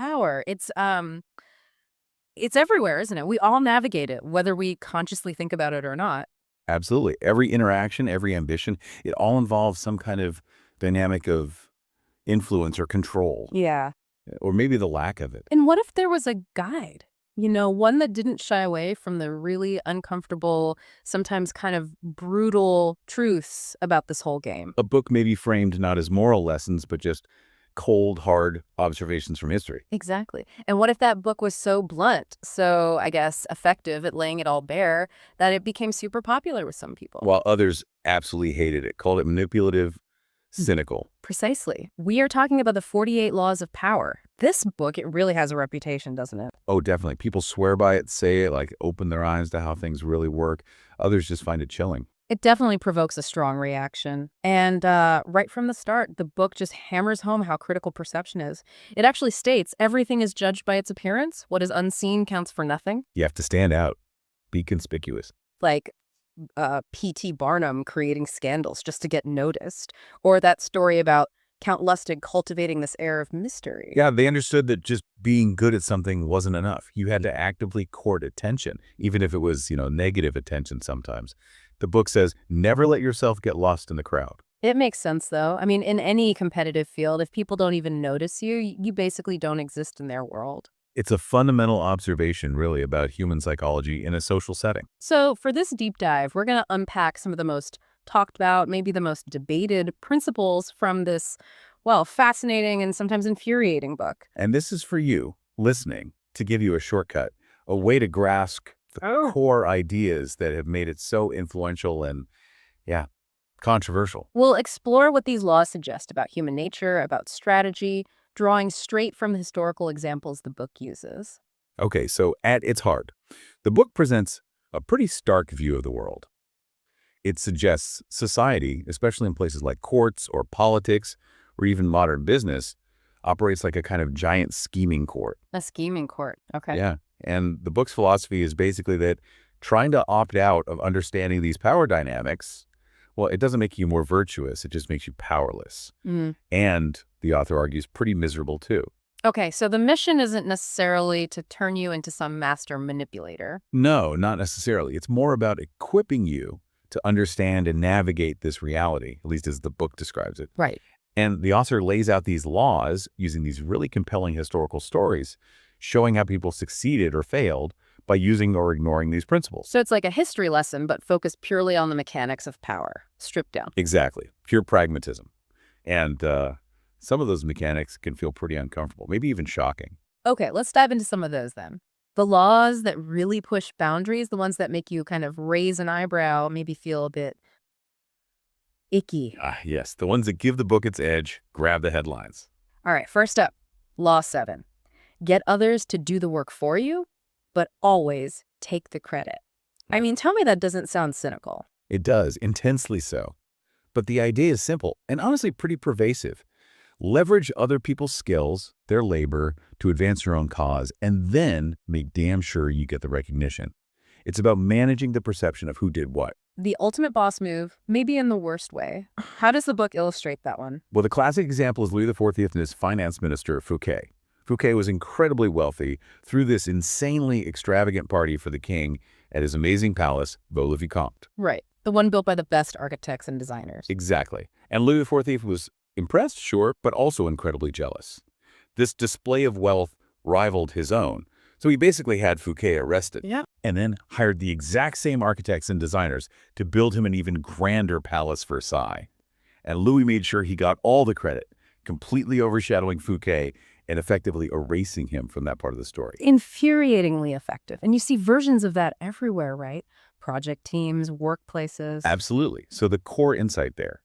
power. It's everywhere, isn't it? We all navigate it, whether we consciously think about it or not. Absolutely. Every interaction, every ambition, it all involves some kind of dynamic of influence or control, Yeah. or maybe the lack of it. And what if there was a guide? One that didn't shy away from the really uncomfortable, sometimes kind of brutal truths about this whole game. A book may be framed not as moral lessons, but just cold, hard observations from history. Exactly. And what if that book was so blunt, so I guess effective at laying it all bare, that it became super popular with some people? While others absolutely hated it, called it manipulative, cynical. Precisely. We are talking about the 48 Laws of Power. This book, it really has a reputation, doesn't it? Oh, definitely. People swear by it, say it, like open their eyes to how things really work. Others just find it chilling. It definitely provokes a strong reaction. And right from the start, the book just hammers home how critical perception is. It actually states everything is judged by its appearance. What is unseen counts for nothing. You have to stand out, be conspicuous. Like P.T. Barnum creating scandals just to get noticed. Or that story about Count Lustig cultivating this air of mystery. Yeah, they understood that just being good at something wasn't enough. You had to actively court attention, even if it was, negative attention sometimes. The book says, never let yourself get lost in the crowd. It makes sense, though. I mean, in any competitive field, if people don't even notice you, you basically don't exist in their world. It's a fundamental observation, really, about human psychology in a social setting. So for this deep dive, we're going to unpack some of the most talked about, maybe the most debated principles from this, fascinating and sometimes infuriating book. And this is for you, listening, to give you a shortcut, a way to grasp the core ideas that have made it so influential and, controversial. We'll explore what these laws suggest about human nature, about strategy, drawing straight from the historical examples the book uses. Okay, so at its heart, the book presents a pretty stark view of the world. It suggests society, especially in places like courts or politics or even modern business, operates like a kind of giant scheming court. A scheming court. Okay. Yeah. And the book's philosophy is basically that trying to opt out of understanding these power dynamics, it doesn't make you more virtuous. It just makes you powerless. And the author argues pretty miserable too. Okay, so the mission isn't necessarily to turn you into some master manipulator. No, not necessarily. It's more about equipping you to understand and navigate this reality, at least as the book describes it. Right. And the author lays out these laws using these really compelling historical stories, showing how people succeeded or failed by using or ignoring these principles. So it's like a history lesson, but focused purely on the mechanics of power, stripped down. Exactly. Pure pragmatism. And some of those mechanics can feel pretty uncomfortable, maybe even shocking. Okay, let's dive into some of those then. The laws that really push boundaries, the ones that make you kind of raise an eyebrow, maybe feel a bit icky. Yes, the ones that give the book its edge, grab the headlines. All right, first up, Law 7. Get others to do the work for you, but always take the credit. I mean, tell me that doesn't sound cynical. It does, intensely so. But the idea is simple and honestly pretty pervasive. Leverage other people's skills, their labor, to advance your own cause, and then make damn sure you get the recognition. It's about managing the perception of who did what. The ultimate boss move, maybe in the worst way. How does the book illustrate that one? Well, the classic example is Louis XIV and his finance minister, Fouquet. Fouquet was incredibly wealthy through this insanely extravagant party for the king at his amazing palace, Vaux-le-Vicomte. Right. The one built by the best architects and designers. Exactly. And Louis XIV was impressed, sure, but also incredibly jealous. This display of wealth rivaled his own. So he basically had Fouquet arrested. Yeah. And then hired the exact same architects and designers to build him an even grander palace, Versailles. And Louis made sure he got all the credit, completely overshadowing Fouquet and effectively erasing him from that part of the story. Infuriatingly effective. And you see versions of that everywhere, right? Project teams, workplaces. Absolutely. So the core insight there.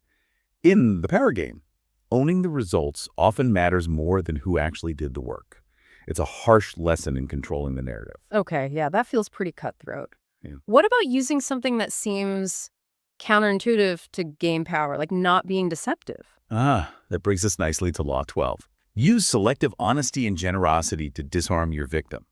In the power game, owning the results often matters more than who actually did the work. It's a harsh lesson in controlling the narrative. Okay, yeah, that feels pretty cutthroat. Yeah. What about using something that seems counterintuitive to gain power, like not being deceptive? That brings us nicely to Law 12. Use selective honesty and generosity to disarm your victim.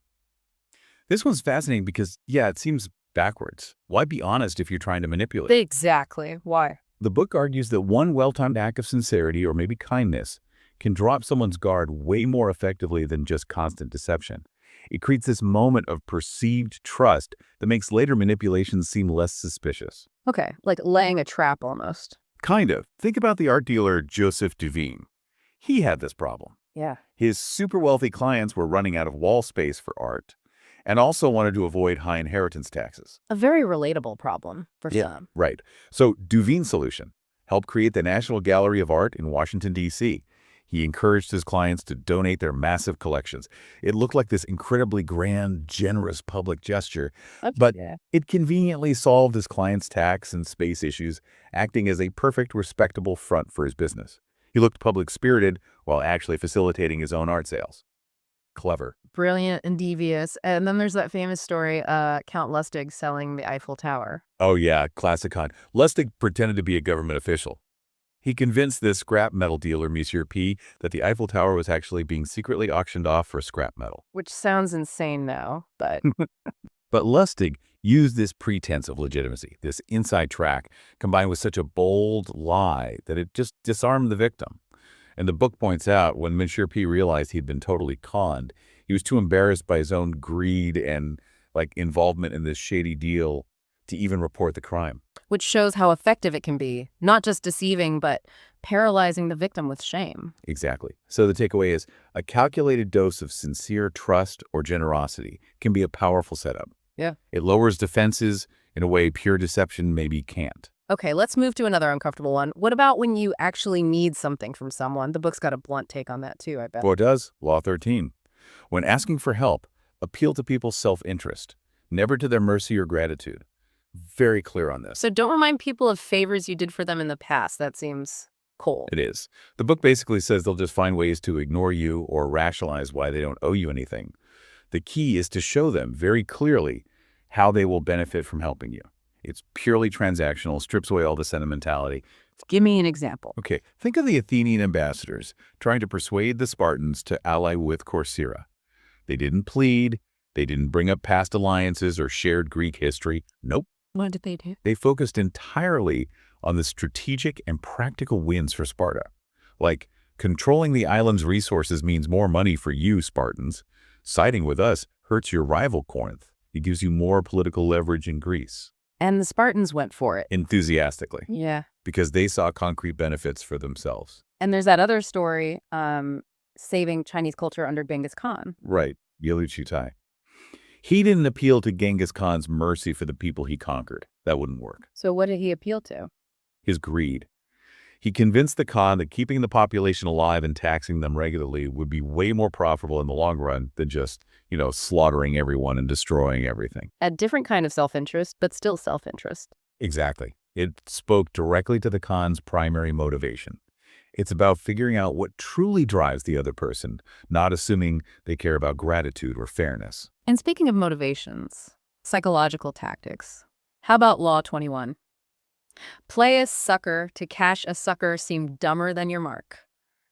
This one's fascinating because, it seems backwards. Why be honest if you're trying to manipulate? Exactly. Why? The book argues that one well-timed act of sincerity or maybe kindness can drop someone's guard way more effectively than just constant deception. It creates this moment of perceived trust that makes later manipulations seem less suspicious. Okay, like laying a trap almost. Kind of. Think about the art dealer Joseph Duveen. He had this problem. Yeah. His super wealthy clients were running out of wall space for art and also wanted to avoid high inheritance taxes. A very relatable problem for some. Right. So Duveen's solution helped create the National Gallery of Art in Washington, D.C. He encouraged his clients to donate their massive collections. It looked like this incredibly grand, generous public gesture, but it conveniently solved his clients' tax and space issues, acting as a perfect, respectable front for his business. He looked public-spirited while actually facilitating his own art sales. Clever. Brilliant and devious. And then there's that famous story, Count Lustig selling the Eiffel Tower. Oh yeah, classic con. Lustig pretended to be a government official. He convinced this scrap metal dealer, Monsieur P, that the Eiffel Tower was actually being secretly auctioned off for scrap metal. Which sounds insane now, but... But Lustig used this pretense of legitimacy, this inside track, combined with such a bold lie that it just disarmed the victim. And the book points out when Monsieur P realized he'd been totally conned, he was too embarrassed by his own greed and involvement in this shady deal to even report the crime. Which shows how effective it can be, not just deceiving, but paralyzing the victim with shame. Exactly. So the takeaway is a calculated dose of sincere trust or generosity can be a powerful setup. Yeah. It lowers defenses in a way pure deception maybe can't. Okay, let's move to another uncomfortable one. What about when you actually need something from someone? The book's got a blunt take on that too, I bet. Well, it does. Law 13. When asking for help, appeal to people's self-interest, never to their mercy or gratitude. Very clear on this. So don't remind people of favors you did for them in the past. That seems cold. It is. The book basically says they'll just find ways to ignore you or rationalize why they don't owe you anything. The key is to show them very clearly how they will benefit from helping you. It's purely transactional, strips away all the sentimentality. Give me an example. Okay, think of the Athenian ambassadors trying to persuade the Spartans to ally with Corcyra. They didn't plead. They didn't bring up past alliances or shared Greek history. Nope. What did they do? They focused entirely on the strategic and practical wins for Sparta. Like, controlling the island's resources means more money for you, Spartans. Siding with us hurts your rival, Corinth. It gives you more political leverage in Greece. And the Spartans went for it. Enthusiastically. Yeah. Because they saw concrete benefits for themselves. And there's that other story, saving Chinese culture under Genghis Khan. Right. Yelu Chutai. He didn't appeal to Genghis Khan's mercy for the people he conquered. That wouldn't work. So what did he appeal to? His greed. He convinced the Khan that keeping the population alive and taxing them regularly would be way more profitable in the long run than just, slaughtering everyone and destroying everything. A different kind of self-interest, but still self-interest. Exactly. It spoke directly to the Khan's primary motivation. It's about figuring out what truly drives the other person, not assuming they care about gratitude or fairness. And speaking of motivations, psychological tactics. How about Law 21? Play a sucker to cash a sucker seem dumber than your mark.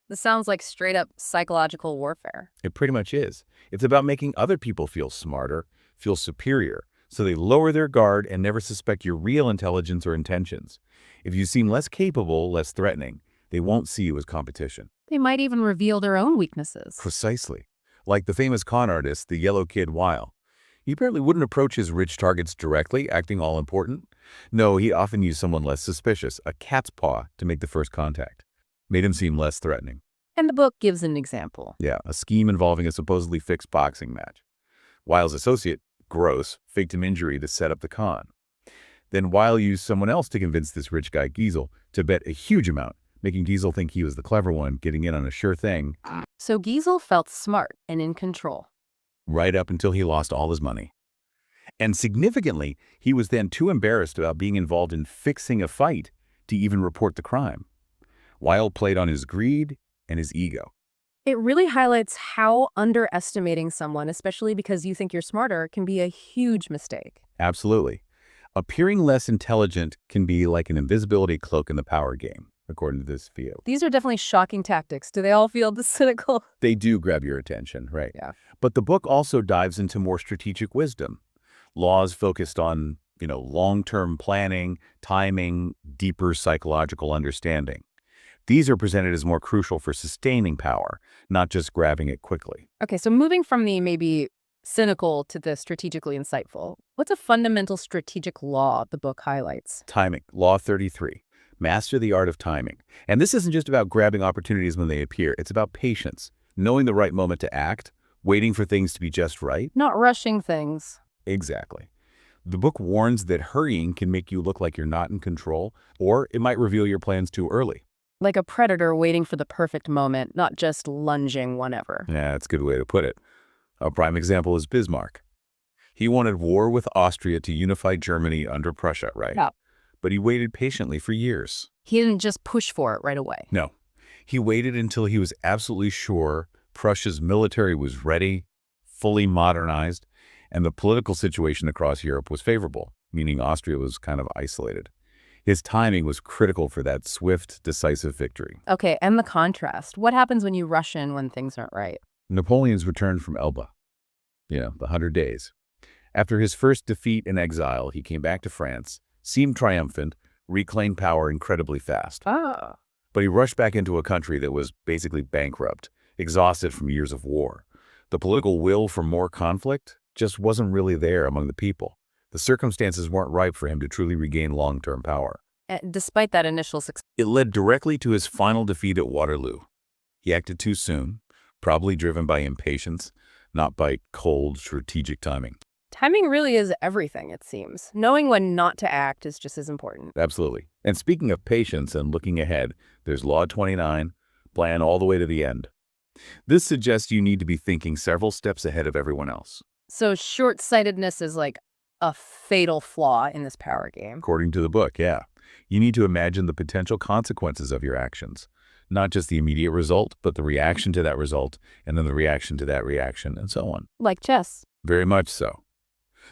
This sounds like straight-up psychological warfare. It pretty much is. It's about making other people feel smarter, feel superior, so they lower their guard and never suspect your real intelligence or intentions. If you seem less capable, less threatening, they won't see you as competition. They might even reveal their own weaknesses. Precisely. Like the famous con artist, the Yellow Kid Weil. He apparently wouldn't approach his rich targets directly, acting all important. No, he often used someone less suspicious, a cat's paw, to make the first contact. Made him seem less threatening. And the book gives an example. Yeah, a scheme involving a supposedly fixed boxing match. Weil's associate, Gross, faked him injury to set up the con. Then Weil used someone else to convince this rich guy, Giesel, to bet a huge amount, making Giesel think he was the clever one, getting in on a sure thing. So Giesel felt smart and in control. Right up until he lost all his money. And significantly, he was then too embarrassed about being involved in fixing a fight to even report the crime. Weil played on his greed and his ego. It really highlights how underestimating someone, especially because you think you're smarter, can be a huge mistake. Absolutely. Appearing less intelligent can be like an invisibility cloak in the power game, according to this field. These are definitely shocking tactics. Do they all feel the cynical? They do grab your attention, right? Yeah. But the book also dives into more strategic wisdom. Laws focused on, long-term planning, timing, deeper psychological understanding. These are presented as more crucial for sustaining power, not just grabbing it quickly. Okay, so moving from the maybe cynical to the strategically insightful, what's a fundamental strategic law the book highlights? Timing, Law 33. Master the art of timing. And this isn't just about grabbing opportunities when they appear. It's about patience, knowing the right moment to act, waiting for things to be just right. Not rushing things. Exactly. The book warns that hurrying can make you look like you're not in control, or it might reveal your plans too early. Like a predator waiting for the perfect moment, not just lunging whenever. Yeah, that's a good way to put it. A prime example is Bismarck. He wanted war with Austria to unify Germany under Prussia, right? Yeah. But he waited patiently for years. He didn't just push for it right away. No. He waited until he was absolutely sure Prussia's military was ready, fully modernized, and the political situation across Europe was favorable, meaning Austria was kind of isolated. His timing was critical for that swift, decisive victory. Okay, and the contrast. What happens when you rush in when things aren't right? Napoleon's return from Elba, the 100 Days. After his first defeat in exile, he came back to France, seemed triumphant, reclaimed power incredibly fast. Ah. But he rushed back into a country that was basically bankrupt, exhausted from years of war. The political will for more conflict just wasn't really there among the people. The circumstances weren't ripe for him to truly regain long-term power. And despite that initial success. It led directly to his final defeat at Waterloo. He acted too soon, probably driven by impatience, not by cold, strategic timing. Timing really is everything, it seems. Knowing when not to act is just as important. Absolutely. And speaking of patience and looking ahead, there's Law 29, plan all the way to the end. This suggests you need to be thinking several steps ahead of everyone else. So short-sightedness is like a fatal flaw in this power game. According to the book, yeah. You need to imagine the potential consequences of your actions. Not just the immediate result, but the reaction to that result, and then the reaction to that reaction, and so on. Like chess. Very much so.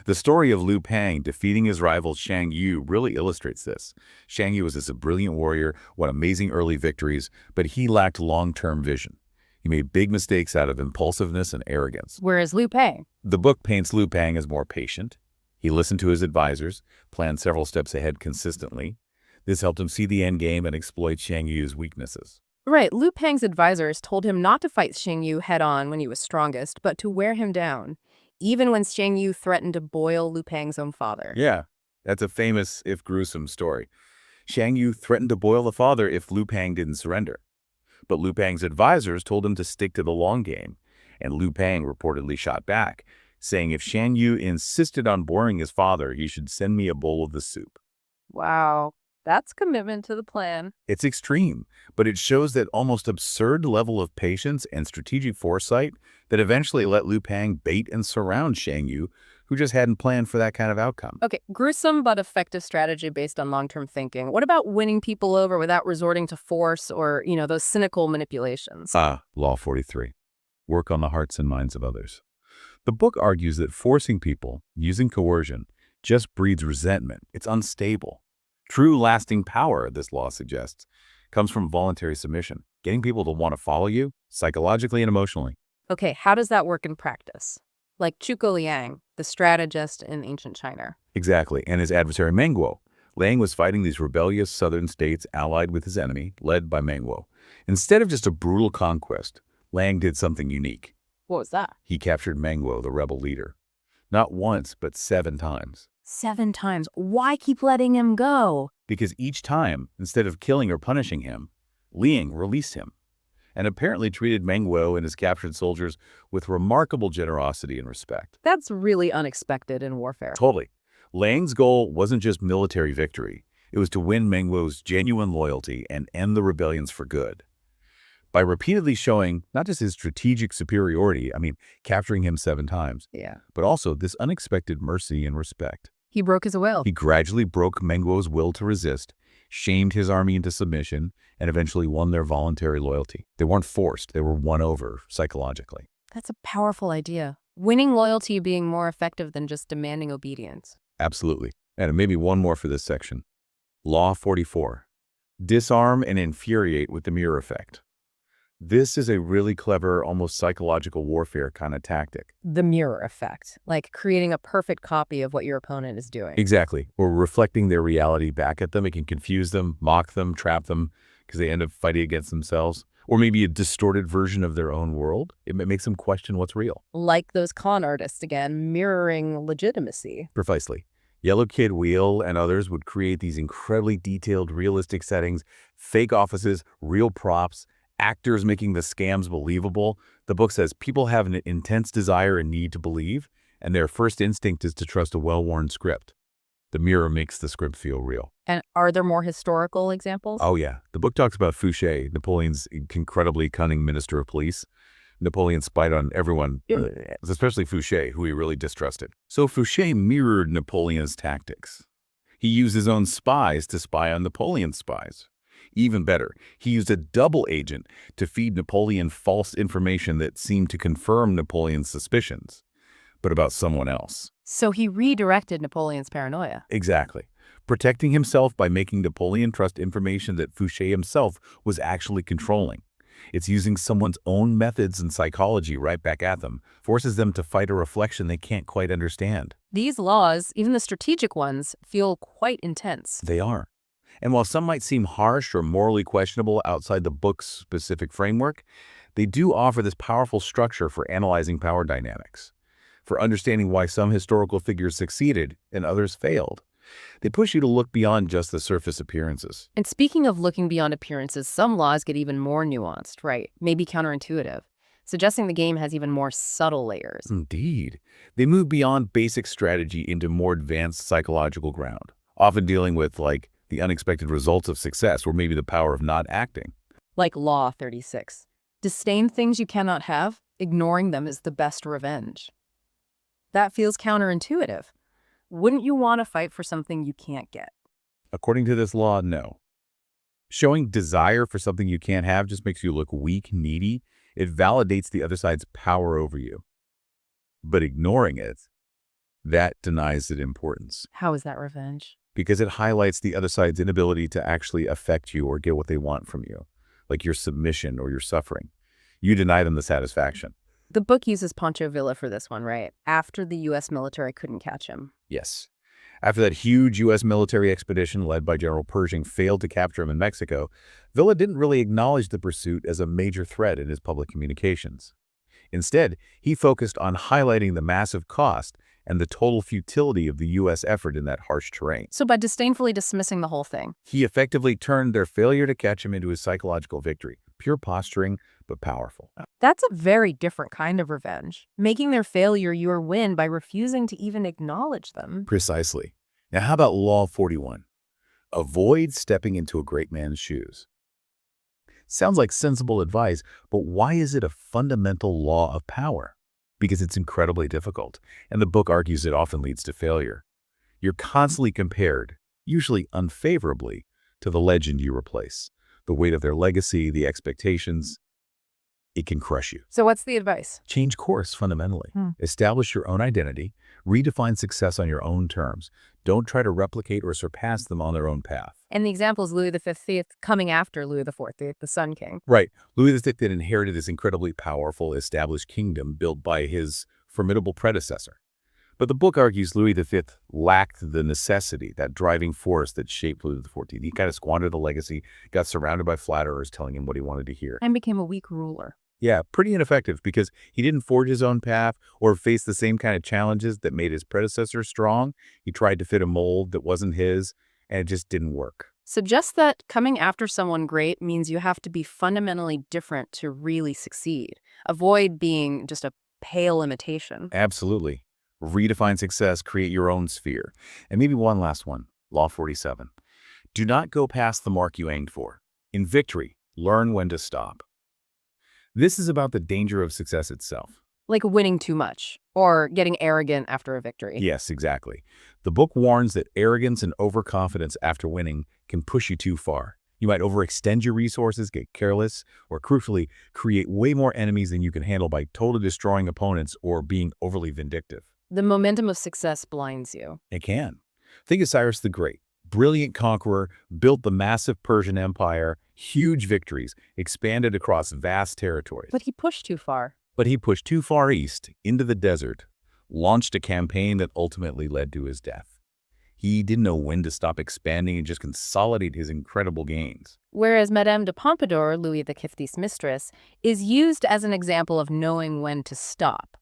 The story of Liu Pang defeating his rival Shang Yu really illustrates this. Shang Yu was a brilliant warrior, won amazing early victories, but he lacked long-term vision. He made big mistakes out of impulsiveness and arrogance. Whereas Liu Pang. The book paints Liu Pang as more patient. He listened to his advisors, planned several steps ahead consistently. This helped him see the end game and exploit Shang Yu's weaknesses. Right, Liu Pang's advisors told him not to fight Shang Yu head-on when he was strongest, but to wear him down, even when Shang Yu threatened to boil Liu Pang's own father. Yeah, that's a famous, if gruesome, story. Shang Yu threatened to boil the father if Liu Pang didn't surrender. But Liu Pang's advisors told him to stick to the long game, and Liu Pang reportedly shot back, saying if Shang Yu insisted on boring his father, he should send me a bowl of the soup. Wow, that's commitment to the plan. It's extreme, but it shows that almost absurd level of patience and strategic foresight that eventually let Liu Pang bait and surround Shang Yu, who just hadn't planned for that kind of outcome. Okay, gruesome but effective strategy based on long-term thinking. What about winning people over without resorting to force or, those cynical manipulations? Law 43. Work on the hearts and minds of others. The book argues that forcing people, using coercion, just breeds resentment. It's unstable. True lasting power, this law suggests, comes from voluntary submission, getting people to want to follow you psychologically and emotionally. Okay, how does that work in practice? Like Zhuge Liang, the strategist in ancient China. Exactly, and his adversary Meng Guo. Liang was fighting these rebellious southern states allied with his enemy, led by Meng Guo. Instead of just a brutal conquest, Liang did something unique. What was that? He captured Meng Guo, the rebel leader. Not once, but 7 times. 7 times. Why keep letting him go? Because each time, instead of killing or punishing him, Liang released him, and apparently treated Meng Guo and his captured soldiers with remarkable generosity and respect. That's really unexpected in warfare. Totally. Liang's goal wasn't just military victory. It was to win Meng Guo's genuine loyalty and end the rebellions for good. By repeatedly showing not just his strategic superiority, capturing him 7 times, but also this unexpected mercy and respect. He broke his will. He gradually broke Meng Guo's will to resist, shamed his army into submission, and eventually won their voluntary loyalty. They weren't forced, they were won over psychologically. That's a powerful idea. Winning loyalty being more effective than just demanding obedience. Absolutely. And maybe one more for this section. Law 44. Disarm and infuriate with the mirror effect. This is a really clever, almost psychological warfare kind of tactic. The mirror effect, like creating a perfect copy of what your opponent is doing. Exactly. Or reflecting their reality back at them. It can confuse them, mock them, trap them, because they end up fighting against themselves, or maybe a distorted version of their own world. It makes them question what's real. Like those con artists again, mirroring legitimacy. Precisely. Yellow Kid Wheel and others would create these incredibly detailed, realistic settings, fake offices, real props, actors making the scams believable. The book says people have an intense desire and need to believe, and their first instinct is to trust a well-worn script. The mirror makes the script feel real. And are there more historical examples? Oh, yeah. The book talks about Fouché, Napoleon's incredibly cunning minister of police. Napoleon spied on everyone, especially Fouché, who he really distrusted. So Fouché mirrored Napoleon's tactics. He used his own spies to spy on Napoleon's spies. Even better, he used a double agent to feed Napoleon false information that seemed to confirm Napoleon's suspicions, but about someone else. So he redirected Napoleon's paranoia. Exactly. Protecting himself by making Napoleon trust information that Fouché himself was actually controlling. It's using someone's own methods and psychology right back at them, forces them to fight a reflection they can't quite understand. These laws, even the strategic ones, feel quite intense. They are. And while some might seem harsh or morally questionable outside the book's specific framework, they do offer this powerful structure for analyzing power dynamics, for understanding why some historical figures succeeded and others failed. They push you to look beyond just the surface appearances. And speaking of looking beyond appearances, some laws get even more nuanced, right? Maybe counterintuitive, suggesting the game has even more subtle layers. Indeed. They move beyond basic strategy into more advanced psychological ground, often dealing with, like, the unexpected results of success or maybe the power of not acting. Like Law 36. Disdain things you cannot have, ignoring them is the best revenge. That feels counterintuitive. Wouldn't you want to fight for something you can't get? According to this law, no. Showing desire for something you can't have just makes you look weak, needy. It validates the other side's power over you. But ignoring it, that denies it importance. How is that revenge? Because it highlights the other side's inability to actually affect you or get what they want from you, like your submission or your suffering. You deny them the satisfaction. The book uses Pancho Villa for this one, right? After the U.S. military couldn't catch him. Yes. After that huge U.S. military expedition led by General Pershing failed to capture him in Mexico, Villa didn't really acknowledge the pursuit as a major threat in his public communications. Instead, he focused on highlighting the massive cost and the total futility of the U.S. effort in that harsh terrain. So by disdainfully dismissing the whole thing, he effectively turned their failure to catch him into his psychological victory. Pure posturing, but powerful. That's a very different kind of revenge. Making their failure your win by refusing to even acknowledge them. Precisely. Now, how about Law 41? Avoid stepping into a great man's shoes. Sounds like sensible advice, but why is it a fundamental law of power? Because it's incredibly difficult, and the book argues it often leads to failure. You're constantly compared, usually unfavorably, to the legend you replace. The weight of their legacy, the expectations, it can crush you. So what's the advice? Change course fundamentally. Establish your own identity. Redefine success on your own terms. Don't try to replicate or surpass them on their own path. And the example is Louis V coming after Louis IV, the Sun King. Right. Louis V had inherited this incredibly powerful, established kingdom built by his formidable predecessor. But the book argues Louis V lacked the necessity, that driving force that shaped Louis XIV. He kind of squandered the legacy, got surrounded by flatterers telling him what he wanted to hear. And became a weak ruler. Yeah, pretty ineffective because he didn't forge his own path or face the same kind of challenges that made his predecessor strong. He tried to fit a mold that wasn't his, and it just didn't work. Suggests that coming after someone great means you have to be fundamentally different to really succeed. Avoid being just a pale imitation. Absolutely. Redefine success, create your own sphere. And maybe one last one, Law 47. Do not go past the mark you aimed for. In victory, learn when to stop. This is about the danger of success itself. Like winning too much or getting arrogant after a victory. Yes, exactly. The book warns that arrogance and overconfidence after winning can push you too far. You might overextend your resources, get careless, or crucially, create way more enemies than you can handle by totally destroying opponents or being overly vindictive. The momentum of success blinds you. It can. Think of Cyrus the Great. Brilliant conqueror, built the massive Persian Empire, huge victories, expanded across vast territories. But he pushed too far. But he pushed too far east, into the desert, launched a campaign that ultimately led to his death. He didn't know when to stop expanding and just consolidate his incredible gains. Whereas Madame de Pompadour, Louis XV's mistress, is used as an example of knowing when to stop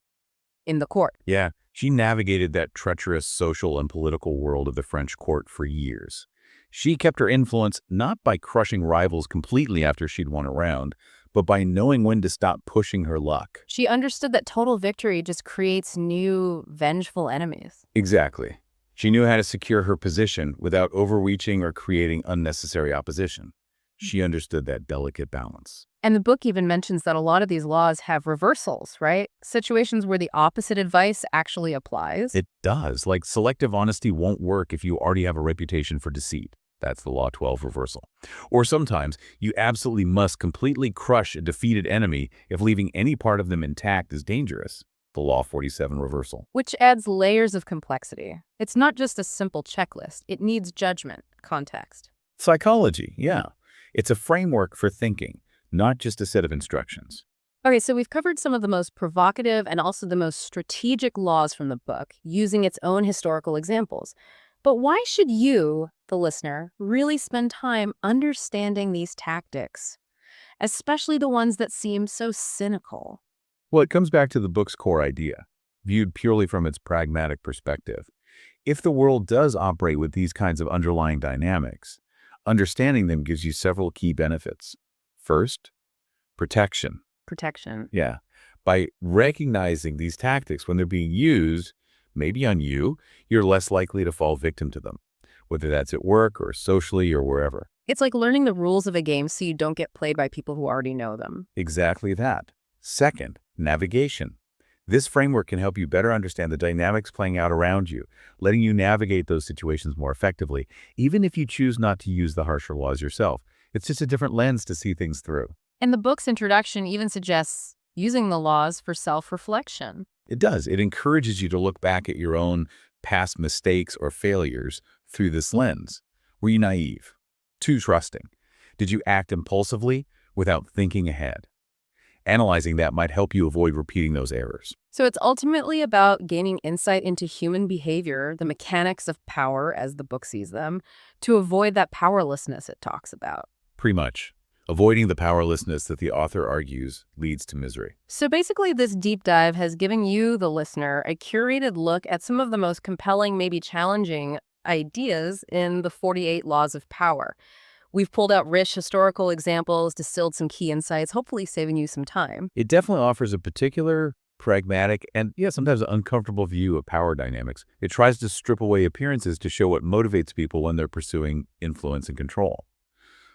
in the court. Yeah, she navigated that treacherous social and political world of the French court for years. She kept her influence not by crushing rivals completely after she'd won a round, but by knowing when to stop pushing her luck. She understood that total victory just creates new, vengeful enemies. Exactly. She knew how to secure her position without overreaching or creating unnecessary opposition. She understood that delicate balance. And the book even mentions that a lot of these laws have reversals, right? Situations where the opposite advice actually applies. It does. Like, selective honesty won't work if you already have a reputation for deceit. That's the Law 12 reversal. Or sometimes you absolutely must completely crush a defeated enemy if leaving any part of them intact is dangerous. The Law 47 reversal. Which adds layers of complexity. It's not just a simple checklist. It needs judgment, context. Psychology, yeah. It's a framework for thinking, not just a set of instructions. Okay, so we've covered some of the most provocative and also the most strategic laws from the book, using its own historical examples. But why should you, the listener, really spend time understanding these tactics, especially the ones that seem so cynical? Well, it comes back to the book's core idea, viewed purely from its pragmatic perspective. If the world does operate with these kinds of underlying dynamics, understanding them gives you several key benefits. First, protection. Protection. Yeah. By recognizing these tactics when they're being used, maybe on you, you're less likely to fall victim to them, whether that's at work or socially or wherever. It's like learning the rules of a game so you don't get played by people who already know them. Exactly that. Second, navigation. This framework can help you better understand the dynamics playing out around you, letting you navigate those situations more effectively, even if you choose not to use the harsher laws yourself. It's just a different lens to see things through. And the book's introduction even suggests using the laws for self-reflection. It does. It encourages you to look back at your own past mistakes or failures through this lens. Were you naive? Too trusting? Did you act impulsively without thinking ahead? Analyzing that might help you avoid repeating those errors. So it's ultimately about gaining insight into human behavior, the mechanics of power as the book sees them, to avoid that powerlessness it talks about. Pretty much. Avoiding the powerlessness that the author argues leads to misery. So basically, this deep dive has given you, the listener, a curated look at some of the most compelling, maybe challenging ideas in the 48 Laws of Power. We've pulled out rich historical examples, distilled some key insights, hopefully saving you some time. It definitely offers a particular, pragmatic, and sometimes uncomfortable view of power dynamics. It tries to strip away appearances to show what motivates people when they're pursuing influence and control.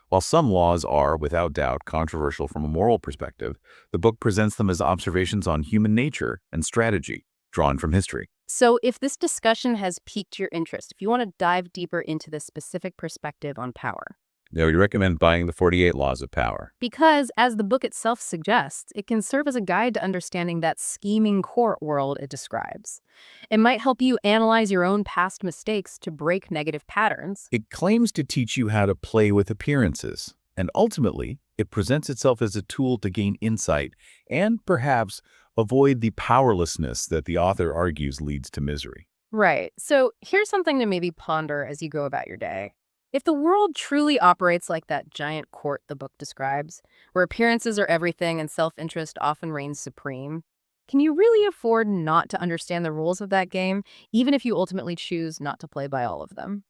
While some laws are, without doubt, controversial from a moral perspective, the book presents them as observations on human nature and strategy, drawn from history. So if this discussion has piqued your interest, if you want to dive deeper into this specific perspective on power, Now, we recommend buying the 48 Laws of Power. because, as the book itself suggests, it can serve as a guide to understanding that scheming court world it describes. It might help you analyze your own past mistakes to break negative patterns. It claims to teach you how to play with appearances, and ultimately, it presents itself as a tool to gain insight and, perhaps, avoid the powerlessness that the author argues leads to misery. Right. So here's something to maybe ponder as you go about your day. If the world truly operates like that giant court the book describes, where appearances are everything and self-interest often reigns supreme, can you really afford not to understand the rules of that game, even if you ultimately choose not to play by all of them?